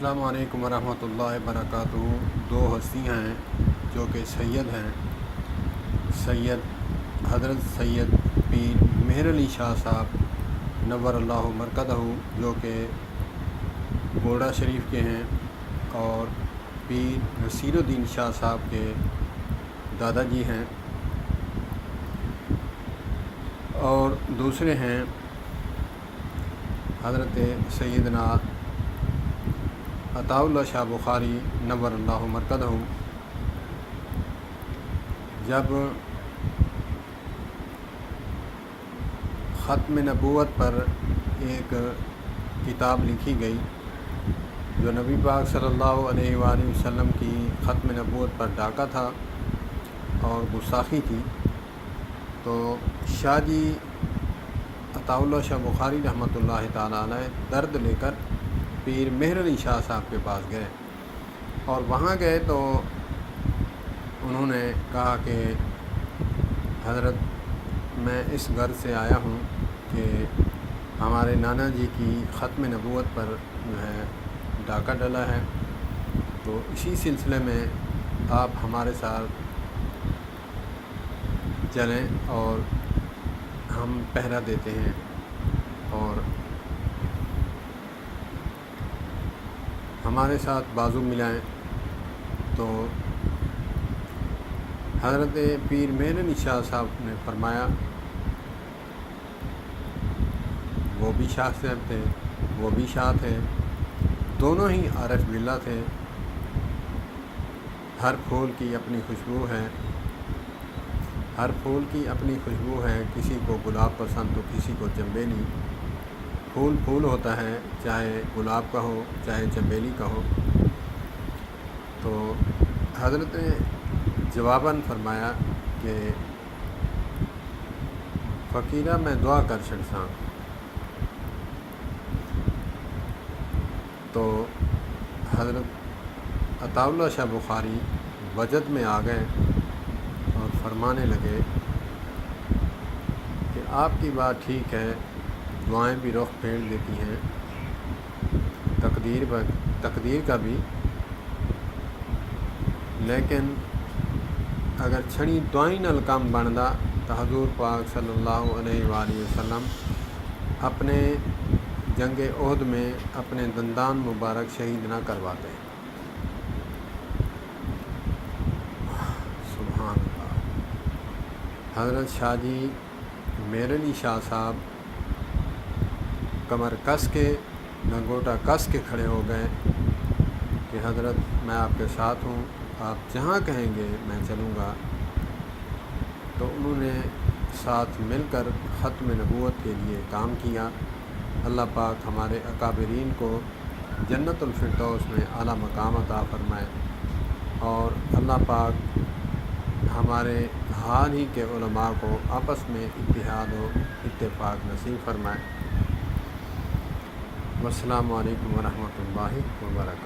السلام علیکم ورحمۃ اللہ وبرکاتہ۔ دو ہستیاں ہیں جو کہ سید ہیں، حضرت سید پیر مہر علی شاہ صاحب نور اللہ مرکزہ، جو کہ بوڑا شریف کے ہیں، اور پیر نصیر الدین شاہ صاحب کے دادا جی ہیں، اور دوسرے ہیں حضرت سیدنا عطا اللہ شاہ بخاری نور اللہ مرکزہ۔ جب ختم نبوت پر ایک کتاب لکھی گئی جو نبی پاک صلی اللہ علیہ وآلہ وسلم کی ختم نبوت پر ڈاکہ تھا اور گستاخی تھی، تو شاہ جی عطا اللہ شاہ بخاری رحمۃ اللہ تعالیٰ علیہ درد لے کر پیر مہر علی شاہ صاحب کے پاس گئے، اور وہاں گئے تو انہوں نے کہا کہ حضرت میں اس غرض سے آیا ہوں کہ ہمارے نانا جی کی ختم نبوت پر جو ہے ڈاکہ ڈلا ہے، تو اسی سلسلے میں آپ ہمارے ساتھ چلیں اور ہم پہرا دیتے ہیں اور ہمارے ساتھ بازو ملائیں۔ تو حضرت پیر مہر علی شاہ صاحب نے فرمایا، وہ بھی شاہ صاحب تھے، وہ بھی شاہ تھے، دونوں ہی عارف باللہ تھے، ہر پھول کی اپنی خوشبو ہے، ہر پھول کی اپنی خوشبو ہے، کسی کو گلاب پسند تو کسی کو چنبیلی، پھول پھول ہوتا ہے، چاہے گلاب کا ہو چاہے چنبیلی کا ہو۔ تو حضرت نے جواباً فرمایا کہ فقیرہ میں دعا کر چھڑساں۔ تو حضرت عطا اللہ شاہ بخاری وجد میں آ گئے اور فرمانے لگے کہ آپ کی بات ٹھیک ہے، دعائیں بھی رخ پھیر دیتی ہیں، تقدیر کا بھی، لیکن اگر چھڑی دعائیں نال کام بندا تو حضور پاک صلی اللہ علیہ وآلہ وسلم اپنے جنگ احد میں اپنے دندان مبارک شہید نہ کرواتے۔ سبحان اللہ۔ حضرت شاہ جی مہر علی شاہ صاحب کمر کس کے لنگوٹا کس کے کھڑے ہو گئے کہ حضرت میں آپ کے ساتھ ہوں، آپ جہاں کہیں گے میں چلوں گا۔ تو انہوں نے ساتھ مل کر ختم نبوت کے لیے کام کیا۔ اللہ پاک ہمارے اکابرین کو جنت الفردوس میں اعلیٰ مقام عطا فرمائے، اور اللہ پاک ہمارے حال ہی کے علماء کو آپس میں اتحاد و اتفاق نصیب فرمائے۔ والسلام علیکم ورحمۃ اللہ وبرکاتہ۔